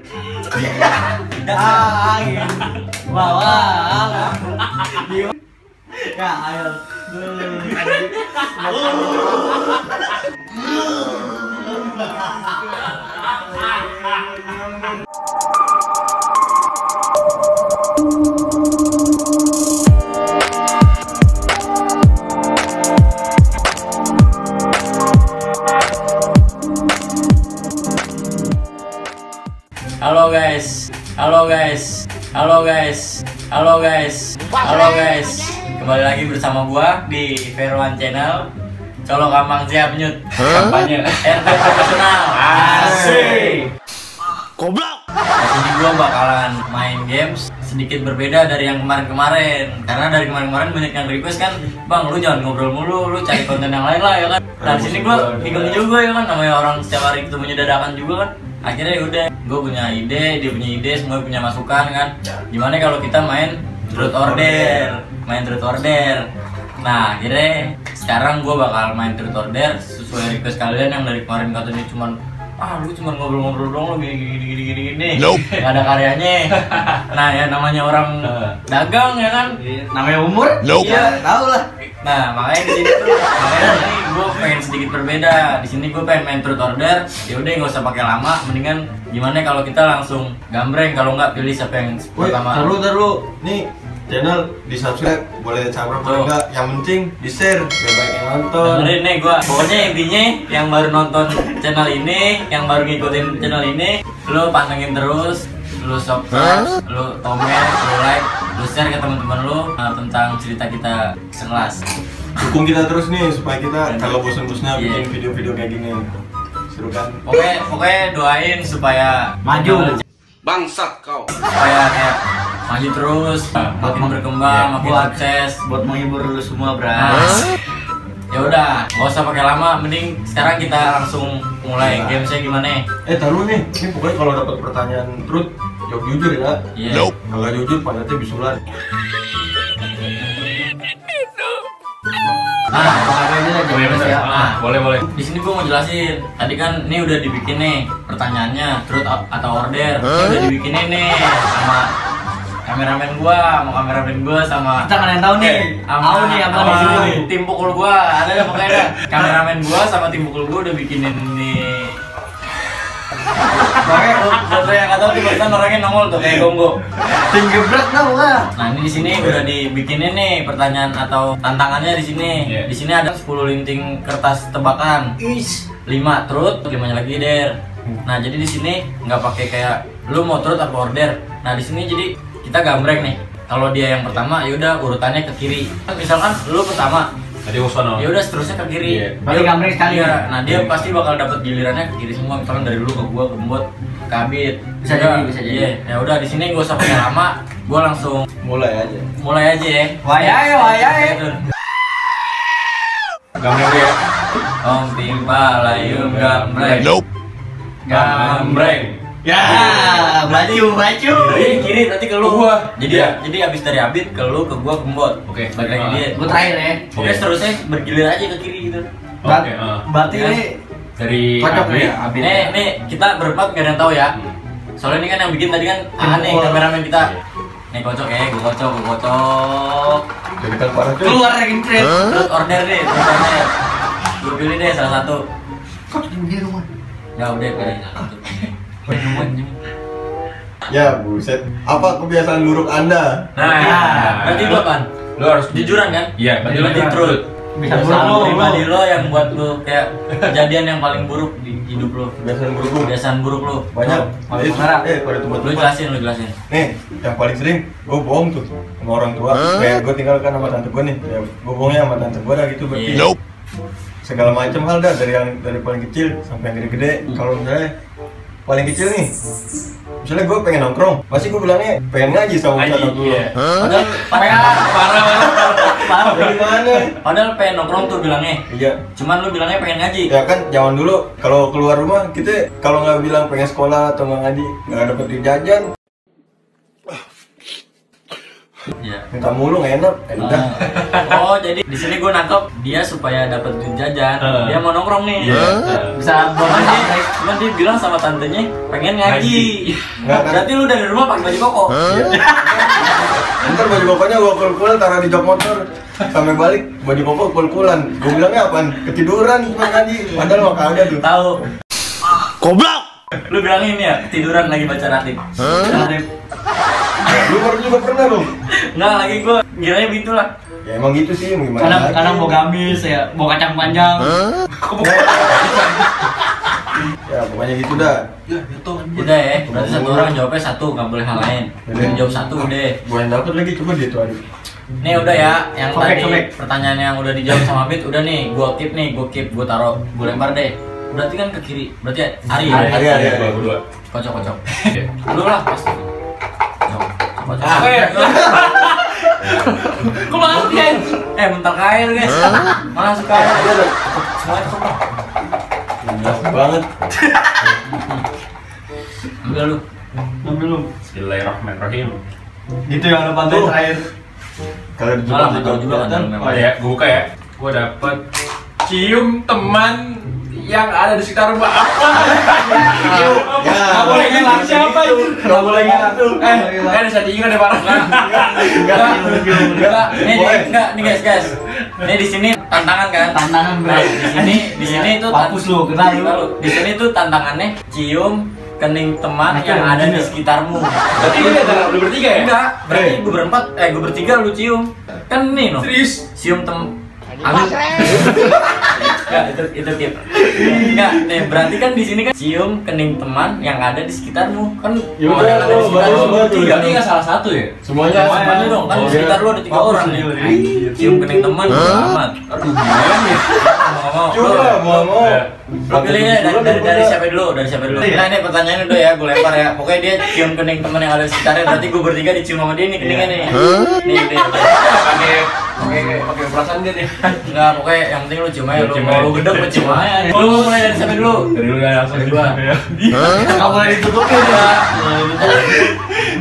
Angin bawah. Ya ayo. Halo guys, halo guys, halo guys, halo guys, halo guys. Kembali lagi bersama gua di Veroan Channel. Colok gampang siap nyut. Kampanye RP profesional. Asik. Goblok. Di sini gua bakalan main games sedikit berbeda dari yang kemarin-kemarin. Karena dari kemarin-kemarin banyak yang request kan, "Bang, lu jangan ngobrol mulu, lu cari konten yang lain lah ya kan." Nah, di sini gua bingung juga ya kan, namanya orang setiap hari ketemunya dadakan juga kan. Akhirnya udah, gue punya ide, dia punya ide, semua punya masukan kan. Gimana kalau kita main truth order, Nah, akhirnya sekarang gue bakal main truth order sesuai request kalian yang dari kemarin katanya cuman lu cuma ngobrol-ngobrol dong, lu gini. Nope. Gak ada karyanya. Nah, ya namanya orang dagang ya kan. Namanya umur? Nope. Iya, tahu lah. Nah, makanya di sini tuh, makanya ini gue pengen sedikit berbeda. Di sini gue pengen main truth order. Ya udah nggak usah pakai lama. Mendingan gimana kalau kita langsung gambreng, kalau nggak pilih siapa yang pertama. Taruh. Nih channel di subscribe, boleh subscribe boleh enggak? Yang penting di share biar banyak yang nonton. Dengerin nih gue. Pokoknya intinya yang baru nonton channel ini, yang baru ngikutin channel ini, lu pantengin terus. Lu subscribe, lu komen, lu like, lu share ke teman-teman lu tentang cerita kita sekelas. Dukung kita terus nih supaya kita kalau bosan-bosannya bikin video-video kayak gini. Seru kan? Pokoknya doain supaya Maju. Bangsat kau. Supaya kayak maju terus, makin berkembang, makin sukses. Buat menghibur lu semua, Bras. Ya udah, nggak usah pakai lama, mending sekarang kita langsung mulai gamesnya gimana? Taruh nih, ini pokoknya kalau dapat pertanyaan truth, jawab jujur ya. Iya. Nope. Kalau jujur pantatnya bisulan. Boleh. Di sini gua mau jelasin. Tadi kan ini udah dibikin nih pertanyaannya, truth atau order. Ini udah dibikinin nih sama kameramen gua, sama Kita kan yang tahu nih. Tahu nih apa di sini. Tim pukul gua, ada pokoknya ada. Kameramen gua sama tim pukul gua udah bikinin nih. Makanya buat lo yang nggak tahu tuh barusan orangnya nongol tuh kayak gongo. Tim gebrak tau lah. Nah ini di sini udah dibikinin nih pertanyaan atau tantangannya di sini. Di sini ada 10 linting kertas tebakan. 5 truth, 5-nya lagi der. Nah jadi di sini nggak pakai kayak lu mau truth atau order. Nah di sini jadi kita gambreng nih. Kalau dia yang pertama ya udah urutannya ke kiri. Misalkan lu pertama, ya udah seterusnya ke kiri. Berarti gambreng sekali. Iya. Nah dia pasti bakal dapat gilirannya ke kiri semua. Misalkan dari lu ke gua, ke Mbot, ke Abid. Bisa jadi. Iya. Ya udah di sini gua usah pakai lama. Gua langsung Mulai aja. ya. Wayai. Gambar ya. Om Timpa Layum gambreng. Nope. Gambreng. Ya, baju. Kiri nanti ke lu. Jadi abis dari Abid ke lu, ke gua, ke Mbot. Oke. Balik lagi dia. Gue terakhir ya. Oke, seterusnya bergilir aja ke kiri gitu. Oke, Berarti ini dari cocok Abid. ya, Abid. Nih kita berempat gak ada yang tahu ya. Soalnya ini kan yang bikin tadi kan nih kameramen kita. Nih kocok ya, gue kocok. Jadi kan parah tuh. Keluar yang trade. Terus order deh, gue pilih deh salah satu. Kok di rumah? Ya udah pilih salah satu. Ya buset. Apa kebiasaan buruk Anda? Nah, berarti lu apaan? Lu harus Jujuran kan? Iya, berarti truth. Bisa Kebiasaan buruk lu. pribadi lo yang buat lu kayak kejadian yang paling buruk di hidup lo. Kebiasaan buruk lu. Kebiasaan buruk lu. Banyak. Paling parah. Pada Lu tempat-tempat. jelasin. Nih, yang paling sering gue bohong tuh sama orang tua. Kayak gue tinggalkan sama tante gue nih. Ya, gue bohongnya sama tante gue dah gitu berarti. Iya. Segala macam hal dah dari paling kecil sampai yang gede-gede. Kalau misalnya paling kecil nih, misalnya gue pengen nongkrong, pasti gue bilangnya pengen ngaji sama ustadz gue. Parah. Gimana? Padahal pengen nongkrong tuh bilangnya. Iya. Cuman lu bilangnya pengen ngaji. Ya kan zaman dulu kalau keluar rumah kita kalau nggak bilang pengen sekolah atau nggak ngaji nggak dapet duit jajan. Iya. Minta mulu nggak enak. Udah. Oh, jadi di sini gue nangkep dia supaya dapat duit jajan. Dia mau nongkrong nih. Bisa buat Cuman dia bilang sama tantenya pengen ngaji. Nggak, kan? Berarti lu dari rumah pakai baju koko. Ntar baju kokonya gua kul-kul taruh di jok motor. Sampai balik baju koko kul-kulan. Gua bilangnya apaan? Ketiduran cuma ngaji. Padahal mah kagak tuh. Tahu. Goblok. Lu bilang ini ya, ketiduran lagi baca ratib. Ratib. Lu baru juga pernah lu. Enggak, lagi gua kiranya begitu lah. Ya emang gitu sih, mau gimana lagi? kadang mau gamis ya, mau kacang panjang. Ya pokoknya gitu dah. Udah ya, berarti satu orang jawabnya satu, nggak boleh hal lain. Lu jawab satu udah. Gua yang dapet lagi cuma dia tuh aduh. Nih udah ya, yang Sobek, tadi sobek. pertanyaan yang udah dijawab sama Bit udah nih, gua keep, gua taruh, gua lempar deh. Berarti kan ke kiri, berarti Ari. Hari. Kocok. Lu lah pasti. Kocok. Kok mati ya? Bentar kail guys. Mana suka air? Semuanya suka. Jelas banget. Ambil lu. Belum. Bismillahirrahmanirrahim. Gitu yang ada pantai terakhir. Kalau di Malah Jepang nggak tahu juga kan dalam Oh ya, gue buka ya. Gue dapet cium teman yang ada di sekitar rumah apa? Ya, boleh ngelak siapa itu? Nggak boleh ngelak. Ada settingan deh parah. Enggak, nih guys. Nih di sini tantangan kan? Tantangan bro. Di sini itu Papus lu, kena lu. Di sini tuh tantangannya cium kening teman yang ada di sekitarmu. Berarti ini ada lu bertiga ya? Enggak, berarti gue berempat, gue bertiga lu cium. Kan nih no. Serius? Cium Enggak, itu tip. Enggak, nih berarti kan di sini kan cium kening teman yang ada di sekitarmu. Kan Ya udah, yang ada di sekitarmu baru. bertiga. Berarti nggak salah satu ya? Semuanya Semuanya dong, kan di Oh, sekitar iya. lu ada 3 orang nih. Cium kening teman, selamat. Aduh, gimana nih? Mau. Coba mau. Lu pilihnya dari siapa dulu? Dari siapa dulu? Nah ini pertanyaannya udah ya, gue lempar ya. Pokoknya dia cium kening teman yang ada di sekitarnya, berarti gue bertiga dicium sama dia nih keningnya nih. Nih. Pakai perasaan dia nih. Enggak, pokoknya yang penting lu cium aja. Lu Cium mau aja. lu gedek, lu cium aja. Lu mau mulai dari siapa dulu? Dari lu ya, langsung Dari gua. Nggak boleh ditutupin ya.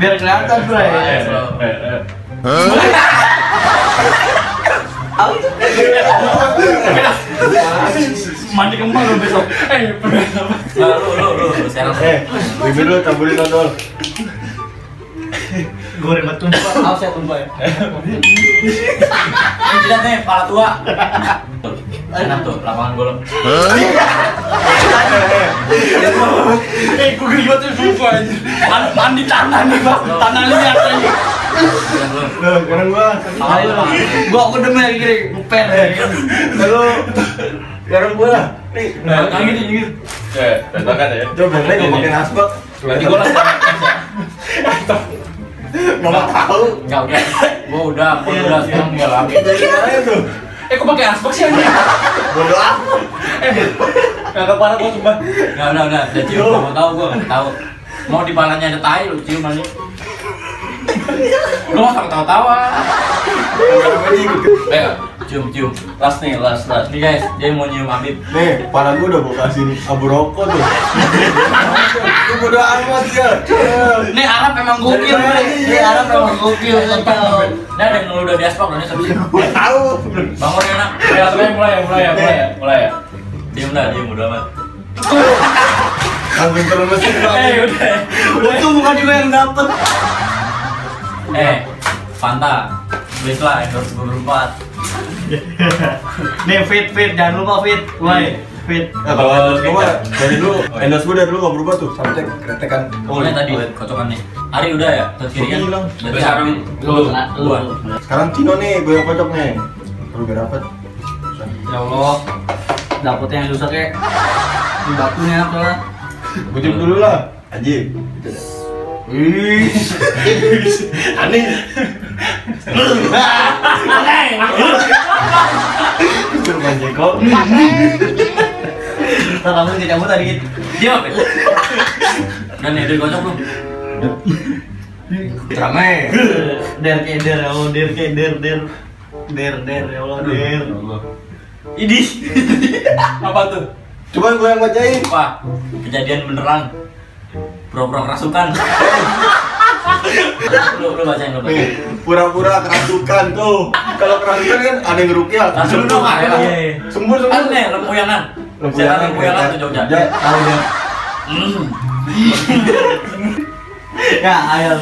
Biar kelihatan bro ya. Mandi kembang lu besok. Nah, lu sekarang. Bibir lu campurin dodol. Goreng batu. Awas ya tumpah ya. Ini jidat nih, pala tua. Enak tuh, lapangan golf. Gue geli banget sumpah anjir. Mandi tanah nih bang. Tanah liat aja. Sekarang gua. Gua aku demen lagi gini. Nguper. Lalu sekarang gua lah. Nih, Kayak gitu. Betul ya? coba lagi gua pakai asbak. Berarti gue langsung Nggak tahu. Enggak udah. Gua udah sekarang enggak lagi. Gimana tuh? kok pakai asbak sih anjing? Bodoh amat. Kagak parah gua coba. Enggak udah. Udah cium, mau tahu gua enggak tahu. Mau di palanya ada tai lu cium aja. Lu masa ketawa-tawa. Ayo, Cium. last nih. Nih guys, dia mau nyium Habib. Nih, pala gua udah gua kasihin abu rokok tuh. Lu bodoh amat ya. Nih Arab emang gokil. Nih Arab emang gokil. Nah, ada yang lu udah di aspal nih sampai Gua tahu. bangun ya nak. Ayo, langsung mulai ya. Diam udah amat. Langsung turun mesin bang. Untung bukan juga yang dapet. Fanta. Please lah, endorse gue berempat. Nih fit jangan lupa fit. Woi, fit. Nah, kalau endorse gua mah dari dulu, endorse gua dari dulu nggak berubah tuh, sampai kretekan. Pokoknya tadi kocokan nih. Ari udah ya, ke kiri kan. Hilang. Berarti Sekarang Habib. Lu. Sekarang Tino nih, gua yang kocok nih. Lu biar dapet. Ya Allah. Dapetnya yang susah kek. Di batunya apa lah. Gua cium dulu lah. Aji. Aneh. Suruh manjeko. Ntar kamu dicabut tadi. Dia apa? Dan nih, udah kocok belum? Ramai. Der ya Allah, der ya Allah, der. Ini Apa tuh? Coba gua yang bacain. apa? Kejadian beneran. Pura-pura kerasukan. Lu bacain. Nih, pura-pura kerasukan tuh. Kalau kerasukan kan ada yang ngerukyah. Langsung dong, Sembur. Kan nih, lempuyangan. Lempuyangan tuh Jogja. Tahu deh. Ya, ayo.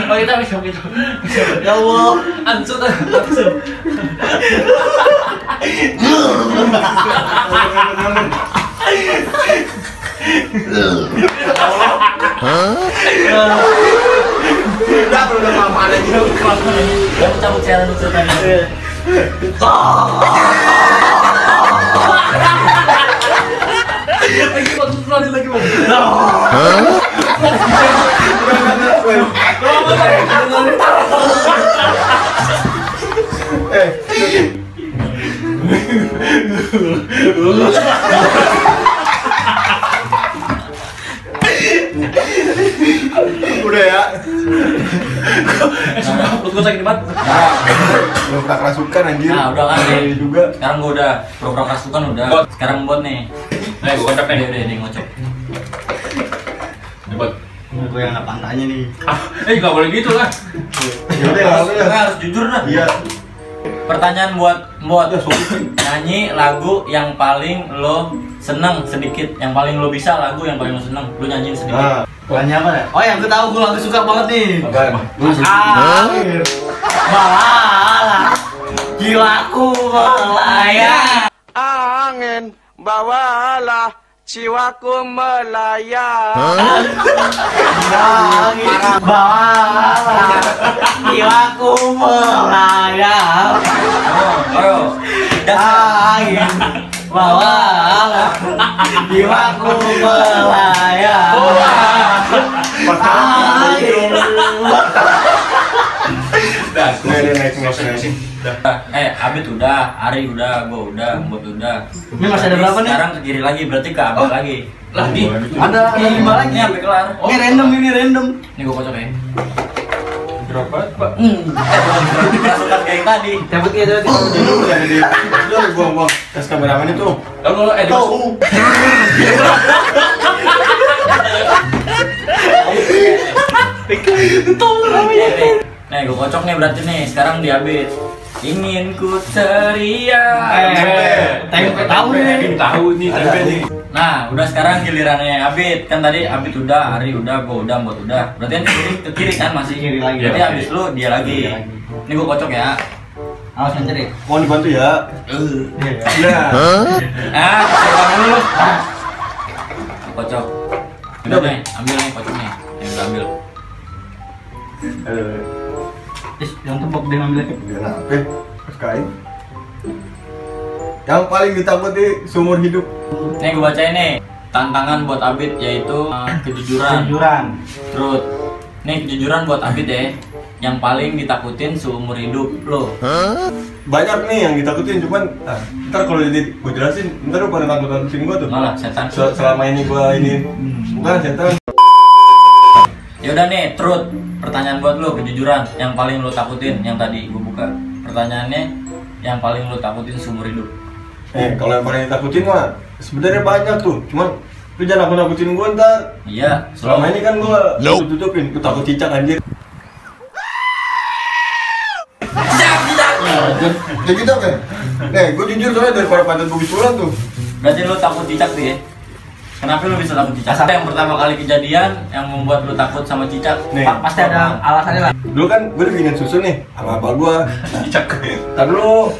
Oh kita bisa. Ya Allah. Ansut. Udah lama ada gitu. Kamu cabut siaran lu tadi. Lagi. Udah ya. Perut gua sakit banget. Belum pernah kerasukan anjir. Nah, udah kan nih. Juga. Sekarang gua udah program kerasukan udah. Sekarang buat nih. Gua kocok nih. Udah ngocok. Buat. Gue yang apa tanya nih. Nggak boleh gitu lah. Ya udah, Harus jujur dah. Iya. Pertanyaan buat nyanyi lagu yang paling lo seneng sedikit, yang paling lo bisa lagu yang paling lo seneng, lo nyanyiin sedikit. Nah, Tanya apa ya? Oh, yang gue tahu gue lagu suka banget nih. apaan? Angin balala, jiwaku melayang. Angin bawalah jiwaku melayang. Angin balala, jiwaku melayang. Ayo. Angin balala, jiwaku melayang. Angin. Next. Abid udah, Ari udah, gua udah, Mbot udah. Ini masih ada berapa nih? Sekarang ke kiri lagi, berarti ke Abid lagi. Lagi. Ada 5 lagi. Ini sampai kelar. Ini random. Ini gua kocok ya. Berapa, Pak? Bukan kerasukan kayak yang tadi. Cabut ya, cabut. Udah buang-buang. Tes kameramen itu. Lalu Nih, gua kocok nih berarti nih. Sekarang di Abid. Ingin ku teriak. Tempe tahu nih. Tahu nih tempe nih. Nah, udah sekarang gilirannya Abid. Kan tadi Abid udah, Ari udah, gua udah, Mbot udah. Berarti yang ke kiri kan masih Kiri lagi. Berarti habis lu dia lagi. Dia lagi. Ini gua kocok ya. Awas ngecer ya. Mohon dibantu ya. Nah, Kocok dulu lu. Kocok. Udah nih, ambil nih kocoknya. Yang udah ambil. Yang tebak deh ngambilnya. biar apa? Kain. Yang paling ditakuti seumur hidup. Nih gua bacain nih. Tantangan buat Abid yaitu kejujuran. Terus nih kejujuran buat Abid ya. Yang paling ditakutin seumur hidup lo. Banyak nih yang ditakutin, cuman ntar kalau gue jelasin, ntar lu pada takut-takutin gue tuh. Malah setan. Selama ini gue ini bukan setan. Ya udah nih, Truth. Pertanyaan buat lo, kejujuran yang paling lo takutin yang tadi gua buka. Pertanyaannya yang paling lo takutin seumur hidup. Kalau yang paling ditakutin mah sebenarnya banyak tuh, cuman lu jangan nakut-nakutin gue ntar. Iya, Selama ini kan gue tutupin, gue takut cicak anjir. Ya gitu kan? Gue jujur soalnya daripada pantat gue bisulan tuh. berarti lo takut cicak tuh ya? Kenapa lo bisa takut cicak? Yang pertama kali kejadian yang membuat lo takut sama cicak. Nih, Pasti ada alasannya lah. dulu kan gue udah bikinin susu nih sama bapak gue. Cicak. Ntar dulu,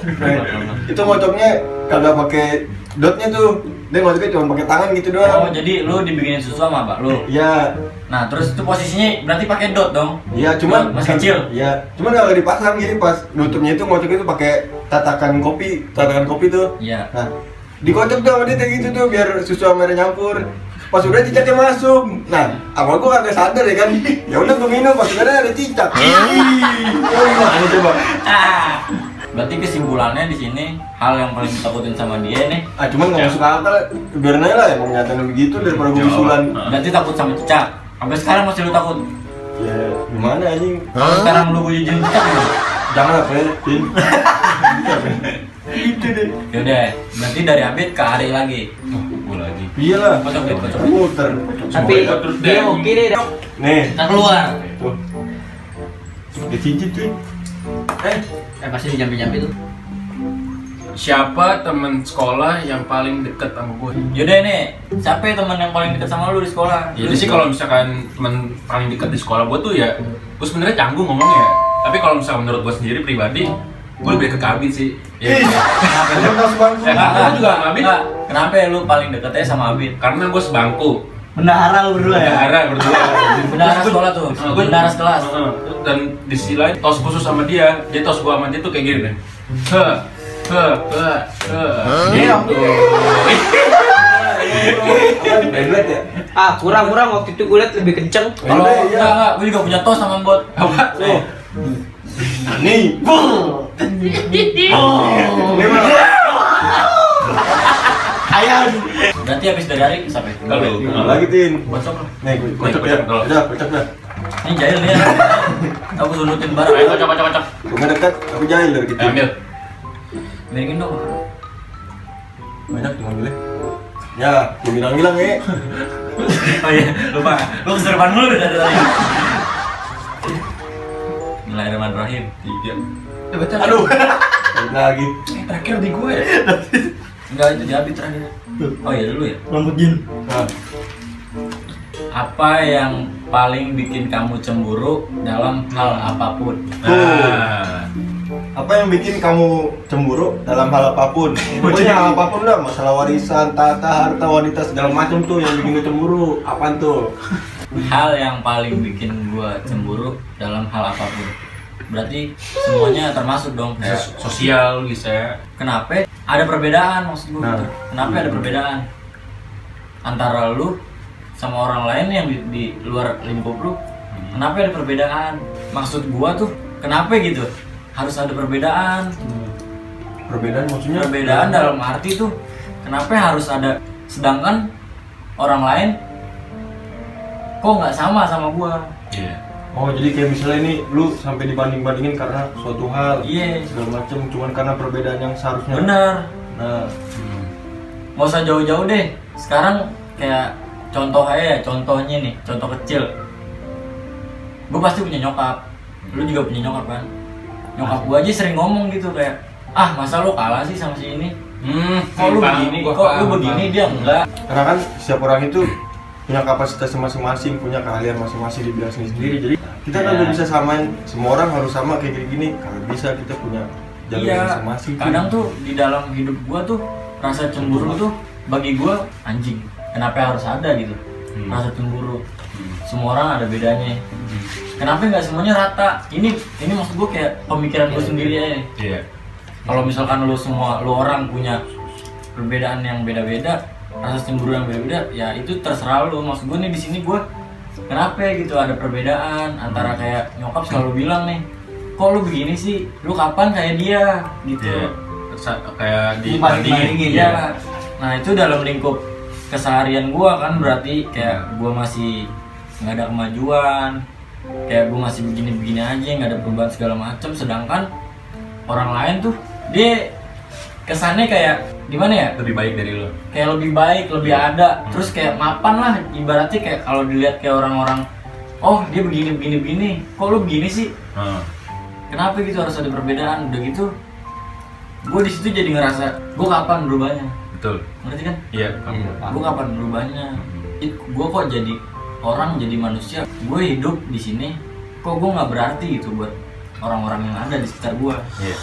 itu ngocoknya kagak pakai dotnya tuh. Dia ngocoknya cuma pakai tangan gitu Oh, doang. jadi lo dibikinin susu sama bapak lo. Iya, Nah, terus itu posisinya berarti pakai dot dong? iya cuman masih kecil. Iya, cuman kagak dipasang jadi pas nutupnya itu ngocoknya itu pakai tatakan kopi tuh. Iya. Nah, dikocok tuh sama dia kayak gitu tuh biar susu sama air nyampur. Pas udah cicaknya masuk. Nah, awal gua kagak sadar ya kan. Ya udah gua minum pas udah ada cicak. Oh, gimana coba? Berarti kesimpulannya di sini hal yang paling ditakutin sama dia nih. Cuman nggak masuk akal. Biarin aja lah emang nyatanya begitu daripada gua bisulan. Berarti takut sama cicak. Sampai sekarang masih lu takut. Ya, gimana anjing? Kalau sekarang lu gue izin cicak gitu. Jangan apa ya, Pin. gitu deh. Yaudah, berarti dari Abid ke Ari lagi. Gue lagi. Iyalah. Kocok Bid, kocok. Muter. Tapi dia oke deh. Nih, Kita keluar. tuh. Dia cincin cuy. Pasti dijampi-jampi tuh. Siapa temen sekolah yang paling deket sama gue? Yaudah nih, siapa ya teman yang paling dekat sama lu di sekolah? Jadi sih kalau misalkan temen paling dekat di sekolah gue tuh ya, gue sebenarnya canggung ngomongnya. Tapi kalau misalkan menurut gue sendiri pribadi, gue lebih ke Abid sih. Ya, Kenapa lu? Kenapa sebangku? Aku juga sama Abid. Enggak, kenapa ya lu paling deketnya sama Abid? Karena gue sebangku. Bendahara lu berdua ya. Bendahara berdua. Bendahara sekolah tuh, bendahara sekelas. Dan di sisi lain tos khusus sama dia. Jadi tos gua sama dia tuh kayak gini nih. Iya. Bebet ya? Ah, kurang waktu itu gue liat lebih kenceng. Kalau enggak, gue juga punya tos sama Bot. Apa? Nih. Nih. Ini mana? Ayam. Berarti habis dari Ari sampai Kalau Lagi Tin. Bocok lah. Nih, kocok ya. Kocok. Udah, kocok dah. Ini jahil nih ya. Aku sundutin bareng. Ayo kocok. Gue nggak dekat, aku jahil dari kecil. Ambil. Miringin dong. Banyak cuma boleh. Ya, gue bilang ya. Oh iya, lupa. Lu keserban dulu dari tadi. Bismillahirrahmanirrahim. 3. Aduh. Balik lagi. Terakhir di gue. Enggak, itu di Abid terakhir. Oh iya dulu ya. Rambut jin. Nah, Apa yang paling bikin kamu cemburu dalam hal apapun? Nah. apa yang bikin kamu cemburu dalam hal apapun? Pokoknya hal apapun lah, masalah warisan, tata, harta, wanita segala macam tuh yang bikin gue cemburu. Apaan tuh? Hal yang paling bikin gua cemburu dalam hal apapun. Berarti semuanya termasuk dong. Kayak Sosial bisa. kenapa ada perbedaan maksud gua? Nah. Kenapa ada perbedaan antara lu sama orang lain yang di luar lingkup lu? Kenapa ada perbedaan? Maksud gua tuh kenapa gitu? Harus ada perbedaan. Perbedaan maksudnya? Perbedaan dalam arti tuh kenapa harus ada, sedangkan orang lain kok nggak sama gua? Iya. Oh, jadi kayak misalnya ini lu sampai dibanding-bandingin karena suatu hal Iya. segala macam, cuman karena perbedaan yang seharusnya. Bener. Nah, Nggak usah jauh-jauh deh. Sekarang kayak contoh aja ya, contohnya nih, contoh kecil. Gue pasti punya nyokap. Lu juga punya nyokap kan? Nyokap gue aja sering ngomong gitu kayak, ah masa lu kalah sih sama si ini? Kok lu begini? Kok lu begini? Dia enggak. karena kan setiap orang itu punya kapasitas masing-masing, punya keahlian masing-masing di bidang sendiri. Jadi kita kan Iya. nggak bisa samain semua orang harus sama kayak gini-gini. Kalau bisa kita punya jalur Iya. masing-masing. cuy. Kadang tuh di dalam hidup gue tuh rasa cemburu tuh bagi gue anjing. Kenapa harus ada gitu? Rasa cemburu. Semua orang ada bedanya. Kenapa nggak semuanya rata? Ini maksud gue kayak pemikiran gue sendiri aja. Iya. Kalau misalkan lu orang punya perbedaan yang beda-beda, rasa cemburu yang beda-beda, ya itu terserah lu. Maksud gue nih di sini gue kenapa ya gitu ada perbedaan antara kayak nyokap selalu bilang nih, kok lu begini sih, lu kapan kayak dia gitu. Iya. Kayak Dibanding-bandingin, Iya. Nah itu dalam lingkup keseharian gue kan berarti kayak gue masih nggak ada kemajuan, kayak gue masih begini-begini aja, nggak ada perubahan segala macam. Sedangkan orang lain tuh dia kesannya kayak gimana ya, lebih baik dari lo. kayak lebih baik, lebih ada, terus kayak mapan lah ibaratnya. Kayak kalau dilihat kayak orang-orang, oh dia begini, kok lu begini sih, kenapa gitu harus ada perbedaan? Udah gitu gue di situ jadi ngerasa gue kapan berubahnya, Betul. ngerti kan? Iya. Gue kapan berubahnya? Gue kok jadi orang, jadi manusia, gue hidup di sini kok gue nggak berarti gitu buat orang-orang yang ada di sekitar gue. Iya.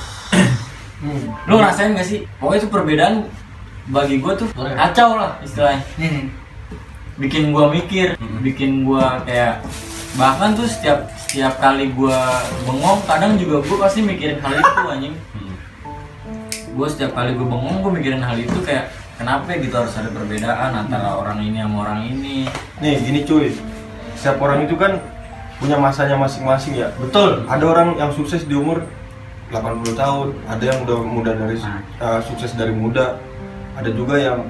Lu ngerasain gak sih? Pokoknya itu perbedaan bagi gue tuh kacau lah istilahnya. Bikin gue mikir, bikin gue kayak, bahkan tuh setiap kali gue bengong, kadang juga gue pasti mikirin hal itu anjing. Gue setiap kali gue bengong, gue mikirin hal itu kayak, kenapa gitu harus ada perbedaan antara orang ini sama orang ini. Nih gini cuy, setiap orang itu kan punya masanya masing-masing ya. Betul. Ada orang yang sukses di umur 80 tahun, ada yang udah muda dari sukses dari muda, ada juga yang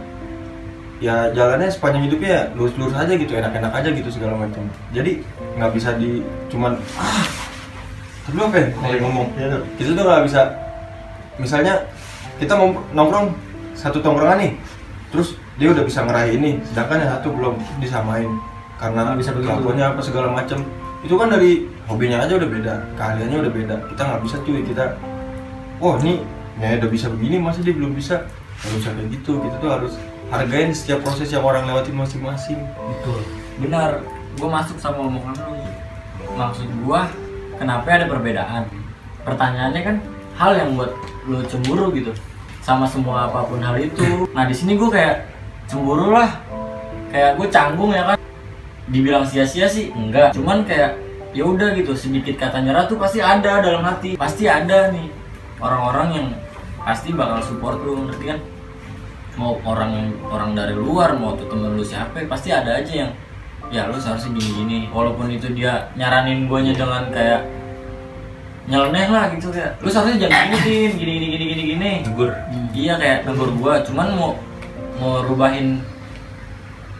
ya jalannya sepanjang hidupnya ya lurus-lurus aja gitu, enak-enak aja gitu segala macam. Jadi nggak bisa di cuman lu apa ya ngomong, kita tuh nggak bisa, misalnya kita mau nongkrong satu tongkrongan nih, terus dia udah bisa ngeraih ini, sedangkan yang satu belum disamain karena Bisa begitu. kelakuannya apa segala macam. Itu kan dari hobinya aja udah beda, keahliannya udah beda. Kita nggak bisa cuy, kita oh ini ya udah bisa begini, masa dia belum bisa. Nggak bisa kayak gitu. Kita tuh harus hargain setiap proses yang orang lewatin masing-masing. Betul. Benar, gue masuk sama omongan lu. Maksud gue, kenapa ada perbedaan? Pertanyaannya kan hal yang buat lu cemburu gitu, sama semua apapun hal itu. Nah di sini gue kayak cemburu lah, kayak gue canggung ya kan. Dibilang sia-sia sih enggak, cuman kayak ya udah gitu, sedikit kata nyerah tuh pasti ada dalam hati, pasti ada nih orang-orang yang pasti bakal support lu, ngerti kan? Mau orang dari luar, mau tuh temen lu siapa, pasti ada aja yang ya lu seharusnya gini-gini, walaupun itu dia nyaranin guanya dengan kayak nyeleneh lah gitu, kayak lu seharusnya jangan gini. Negur. Iya kayak negur gua, cuman mau rubahin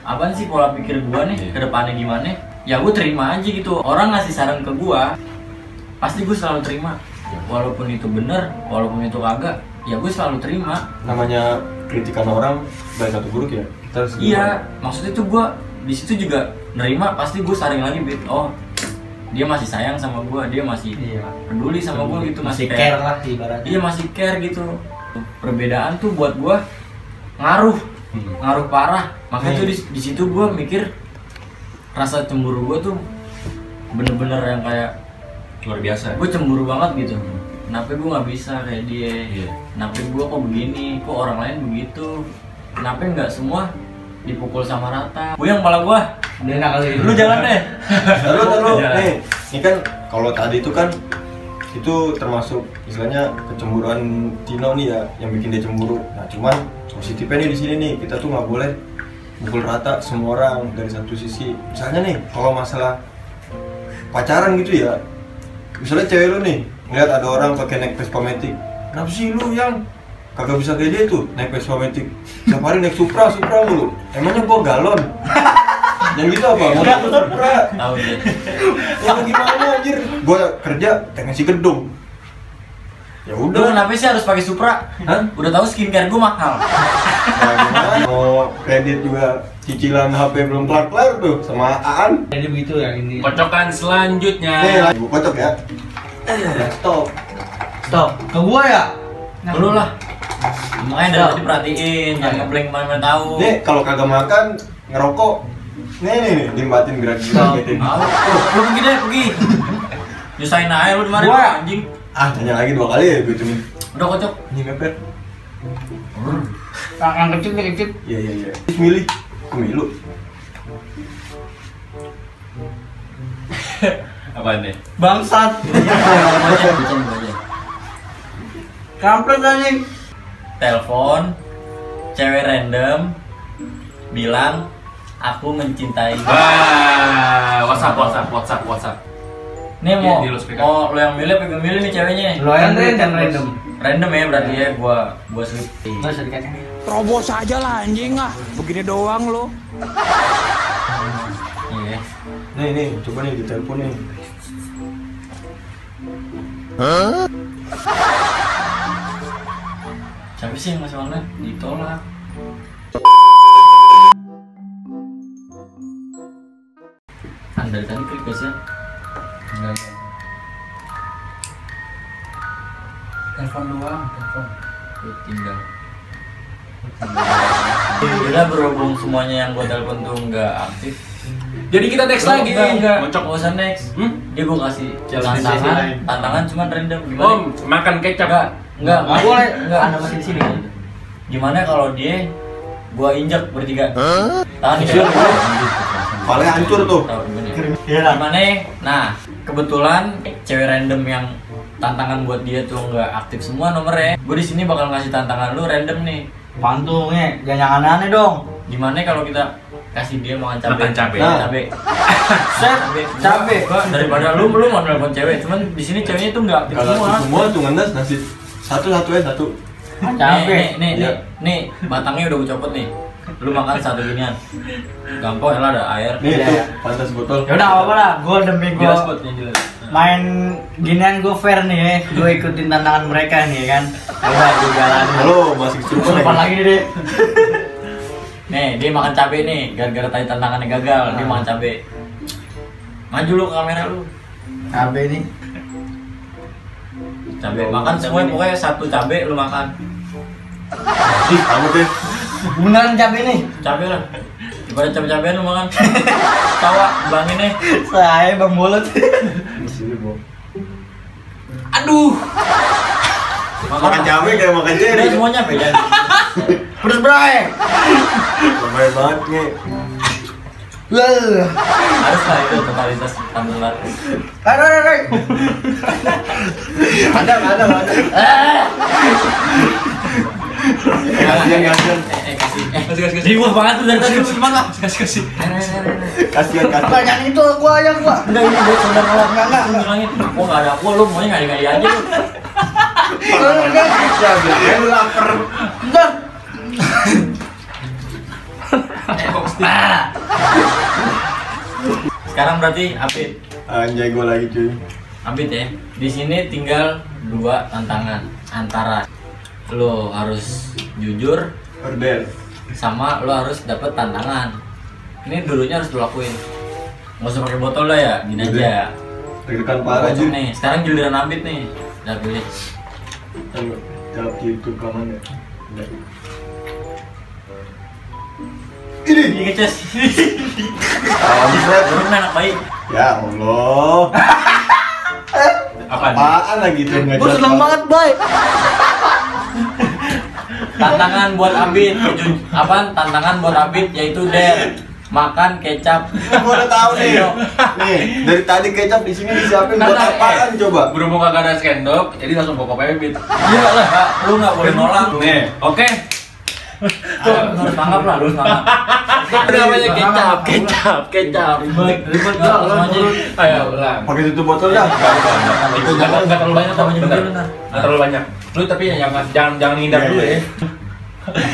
apaan sih pola pikir gua nih ke depannya gimana? Ya gua terima aja gitu. Orang ngasih saran ke gua, pasti gua selalu terima. Walaupun itu bener, walaupun itu kagak, ya gua selalu terima. Namanya kritikan orang baik atau buruk ya, kita harus Iya, maksudnya tuh gua di situ juga nerima, pasti gua saring lagi oh dia masih sayang sama gua, dia masih Iya. peduli sama gua gitu, Masih kayak care lah ibaratnya. iya masih care gitu. Perbedaan tuh buat gua ngaruh parah. Makanya tuh di situ gua mikir rasa cemburu gua tuh bener-bener yang kayak Luar biasa. gua cemburu banget gitu. Kenapa gua nggak bisa kayak dia? Iya. Kenapa gua kok begini? Kok orang lain begitu? Kenapa nggak semua dipukul sama rata? Goyang kepala gua. Dia enak kali. Lu jalan deh. Taruh, Jalan. nih, ini kan kalau tadi itu kan itu termasuk istilahnya kecemburuan Tino nih ya, yang bikin dia cemburu. Nah cuman positifnya nih di sini nih, kita tuh nggak boleh pukul rata semua orang dari satu sisi. Misalnya nih, kalau masalah pacaran gitu ya, misalnya cewek lu nih ngeliat ada orang pakai naik Vespa Matic, kenapa sih lu yang kagak bisa kayak dia tuh naik Vespa Matic, tiap hari naik Supra mulu, emangnya gua galon? Yang gitu apa? Udah Supra. Tahu deh. Ya gimana anjir? Gua kerja teknisi gedung. Ya Lu udah. kenapa sih harus pakai Supra? Hah? Udah tahu skincare gua mahal. Nah, gimana? Mau kredit juga cicilan HP belum kelar tuh sama Aan. Jadi begitu ya ini. Kocokan selanjutnya. Nih, lagi gua kocok ya. Ya, stop. Ke gua ya? Lu lah. Makanya dari tadi perhatiin, jangan ngebleng mana tahu. Nih, kalau kagak makan, ngerokok. Nih, dimbatin gratis-gratisin. Mau. Lu pergi deh, pergi. Nyusahin aja lu kemarin Gua. anjing. Ah, nanya lagi 2 kali ya gue cuman. Udah kocok. Ini mepet. Yang kecil. Iya. Milih. Pemilu. Apaan nih? Bangsat. Baca. Kampret anjing. Telepon cewek random bilang aku mencintai. WhatsApp. Nih mau Di loudspeaker. lo yang milih apa gue milih nih ceweknya? Lo yang random. Random ya berarti ya, gua sweet. Nggak usah dikacang. Terobos aja lah anjing ah. Begini doang lo. Iya. Nih, coba nih ditelepon nih. Siapa sih yang masih online? Ditolak. Dari tadi klik guys ya. Enggak. Telepon doang, telepon. Tinggal. Bila berhubung semuanya yang gua telepon tuh nggak aktif. Jadi kita next lagi. Enggak. Ngocok. Nggak usah next. Dia gua kasih Jalan sisi lain. tantangan cuman random gimana? Om, makan kecap. Enggak boleh. Enggak. Anda masih di sini. Gimana kalau dia gua injak bertiga? Tahan di Paling hancur tuh. Gimana? Nah, kebetulan cewek random yang tantangan buat dia tuh nggak aktif semua nomornya. Gue di sini bakal ngasih tantangan lu random nih. Pantungnya, jangan aneh-aneh dong. Gimana kalau kita kasih dia makan cabai? Makan cabai. Cabai. Set, cabai. Daripada lu mau nelfon cewek, cuman di sini ceweknya tuh nggak aktif Kalau semua. semua tuh ngenes nasi satu satu. Cabai. Nih, batangnya udah gue copot nih. Lu makan satu ginian. Gampang lah ada air. Nih Iya, tuh, iya. pantas botol. Ya udah apa-apa lah, gua demi gua. Jelas buat yang jelas. main ginian gue fair nih ya. Gue ikutin tantangan mereka nih kan. Udah gue jalanin. Halo, masih Sumpah lagi deh. Nih, dia makan cabe nih, gara-gara tadi tantangannya gagal, dia makan cabe. Maju lu ke kamera lu. Cabe nih. Cabe makan semuanya, pokoknya satu cabe lu makan. Ih, kamu deh. Beneran cabe nih. Cabe lah. Daripada cabe-cabean lu makan. Tawa, bangin nih. Saya Bang Bolot. Di sini, Bro. Aduh. Makan cabai kayak makan Udah jeri. semuanya beda. Pedes bray. Lumayan banget nih. Harus lah itu totalitas tampilan. Aduh. Ada. Kasihan. Kasih. Ribuh banget tuh dari tadi lu gimana? Kasih. Kasihan. Banyak itu gua. Enggak ini buat saudara lo enggak. Ngilangin. Gua enggak ada gua lu maunya ngadi-ngadi aja lu. Ya, bilang lu lapar. Bentar. Sekarang berarti Apit. Anjay gue lagi cuy. Apit ya. Di sini tinggal 2 tantangan antara lo harus jujur Order. sama lo harus dapet tantangan. Ini dulunya harus lo lakuin. Nggak usah pakai botol lah ya, gini Udah. aja. Deg-degan parah Kocok cuy. nih. Sekarang giliran Apit nih. Udah pilih. Jawab di YouTube kamu ya. Ini. Ini ngecas. Kampret. Lu kan anak baik. Ya Allah. Apaan lagi tuh nggak Gua jelas seneng banget, Bay. Tantangan buat Apit. Tantangan buat Apit yaitu makan kecap. Gua udah tahu nih. Nih, dari tadi kecap di sini disiapin buat apaan coba? Berhubung kagak ada sendok, jadi langsung bawa pebit. Iya lah, lu nggak boleh nolak. Nih, oke. Tuh, lu harus tanggap lah, lu harus tanggap. Itu namanya kecap. Ribet gak langsung aja. Ayo, ulang. Pakai tutup botol dah. Itu jangan terlalu banyak, Namanya bentar. dulu, Nar. Nggak terlalu banyak. Lu tapi jangan ngindar Iya, dulu iya. ya.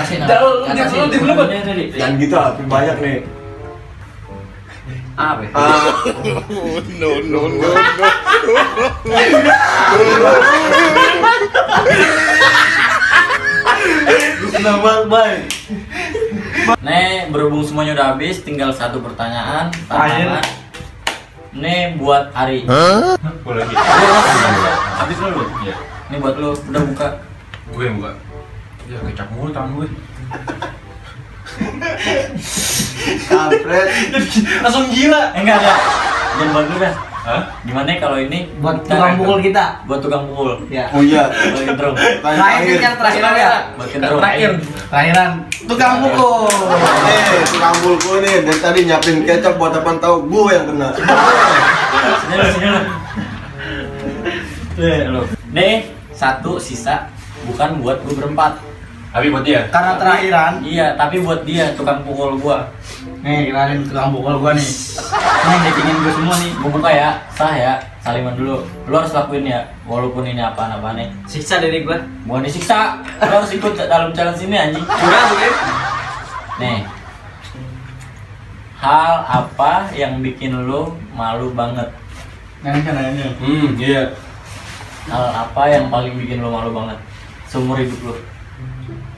Kasih Jangan, lu dulu, Bang. Jangan gitu lah, tapi banyak nih. Apa? Senang banget, Bay. Nih, berhubung semuanya udah habis, tinggal satu pertanyaan. Tantangan. Nih buat Ari. Boleh lagi. Habis dulu. Iya. Ini buat lu, udah buka. Gue yang buka. Ya kecap mulu tangan gue. Kampret. Langsung gila. Enggak. Jangan buat lu dah. Hah? Gimana kalau ini Buat tukang pukul kita. buat tukang pukul? Ya. Oh iya. Buat intro. Terakhir ya. Buat intro. Terakhir. Terakhiran tukang pukul. Tukang bulku nih dari tadi nyiapin kecap buat apaan tahu gue yang kena. Sini lu. Nih, lu. Nih, satu sisa bukan buat lu berempat. Tapi buat dia. Karena terakhiran. Iya, tapi buat dia tukang pukul gua. Nih, kenalin tukang pukul gua nih. Nih, dekingin gua semua nih. Gua buka ya, sah ya. Saliman dulu. Lu harus lakuin ya, walaupun ini apaan-apaan nih. Siksa dari gua. Bukan disiksa. Lu harus ikut dalam challenge ini anjing. Curang mungkin. Nih. Hal apa yang bikin lu malu banget? Nanya. Iya. Hal apa yang paling bikin lu malu banget seumur hidup lu?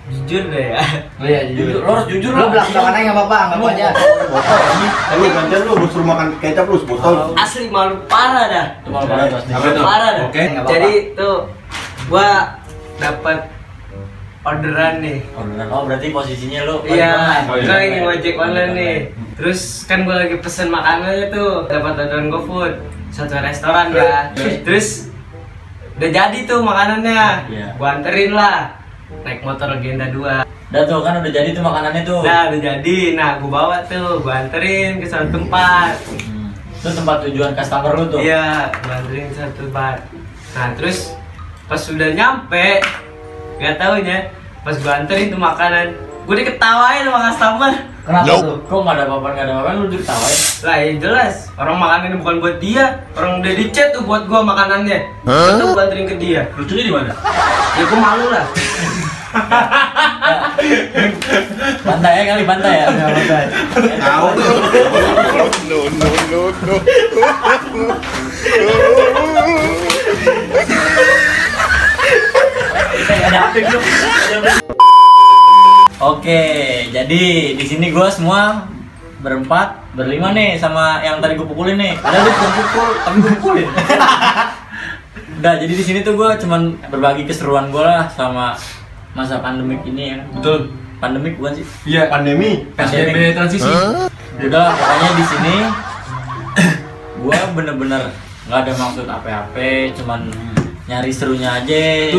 Jujur deh ya. Oh iya, jujur. Lu harus jujur Lu lah. belak-belakan aja enggak apa-apa, anggap aja. Botol ini. Lu gantian lu suruh makan kecap lu sebotol. Asli malu parah dah. Itu malu banget pasti. Apa itu? Parah dah. Oke. Nggak apa-apa. Jadi tuh gua dapat orderan nih. Orderan. Oh, berarti posisinya lu Iya, Oh, iya. gua lagi ngojek online nih. Terus kan gua lagi pesen makanannya tuh, dapat orderan GoFood satu restoran ya. Terus udah jadi tuh makanannya. Iya. Gua anterin lah. Naik motor Legenda 2. Udah tuh kan udah jadi tuh makanannya tuh. Nah, udah jadi. Nah, gua bawa tuh, gua anterin ke suatu tempat. Itu tempat tujuan customer lu tuh. Iya, gua anterin ke suatu tempat. Nah, terus pas sudah nyampe, gak taunya pas gua anterin tuh makanan, gua diketawain sama customer. Kenapa tuh? Kok nggak ada apa-apa lu diketawain? Lah ya jelas, orang makanannya bukan buat dia, orang udah di chat tuh buat gua makanannya. Gua tuh gua anterin ke dia. Lucunya di mana? Ya gua malu lah. Bantai ya kali, bantai ya. Tahu tuh. No. Oke, jadi di sini gue semua berlima nih sama yang tadi gue pukulin nih. Ada lu bukan pukul, tapi gue pukulin. Udah, jadi di sini tuh gue cuman berbagi keseruan gue lah sama masa pandemik ini ya. Betul. Pandemik bukan sih? Iya, Pandemi. PSBB transisi. Udah, pokoknya di sini gue bener-bener nggak ada maksud apa-apa, cuman nyari serunya aja,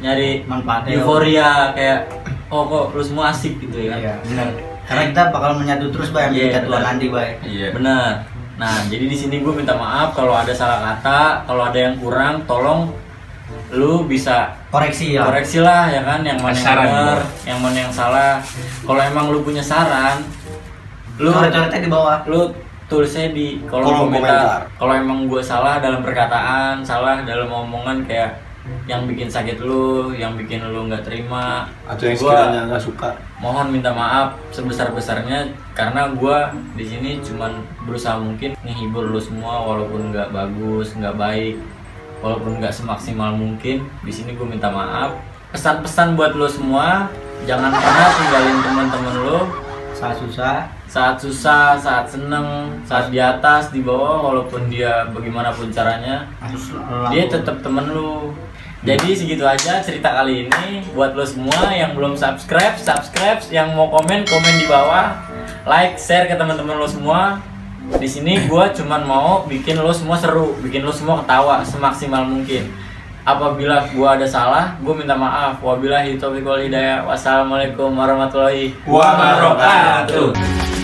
nyari Manfaatnya. euforia kayak oh kok lu semua asik gitu ya. Iya, benar. Karena kita bakal menyatu terus Bay, Iya, yang tua benar. nanti Bay. Iya. Bener. Nah, jadi di sini gue minta maaf kalau ada salah kata, kalau ada yang kurang, tolong lu bisa Koreksi ya. koreksi lah ya kan, yang mana yang Saran benar, juga. yang mana yang salah. Kalau emang lu punya saran, lu Coret-coretnya di bawah. lu tulisnya di kolom Kolom komentar. komentar. Kalau emang gue salah dalam perkataan, salah dalam omongan kayak yang bikin sakit lu, yang bikin lu nggak terima, Atau yang gua sekiranya nggak suka. mohon minta maaf sebesar-besarnya karena gue di sini cuman berusaha mungkin ngehibur lu semua walaupun nggak bagus, nggak baik, walaupun nggak semaksimal mungkin. Di sini gue minta maaf. Pesan-pesan buat lu semua, jangan pernah tinggalin teman-teman lu Saat susah, saat susah, saat seneng, saat di atas, di bawah, walaupun dia bagaimanapun caranya, harus dia tetap temen lu. Jadi segitu aja cerita kali ini. Buat lo semua yang belum subscribe, yang mau komen di bawah, like, share ke teman-teman lo semua. Di sini gua cuman mau bikin lo semua seru, bikin lo semua ketawa semaksimal mungkin. Apabila gua ada salah, gua minta maaf. Wabillahi taufiq wal hidayah. Wassalamualaikum warahmatullahi Wabarakatuh.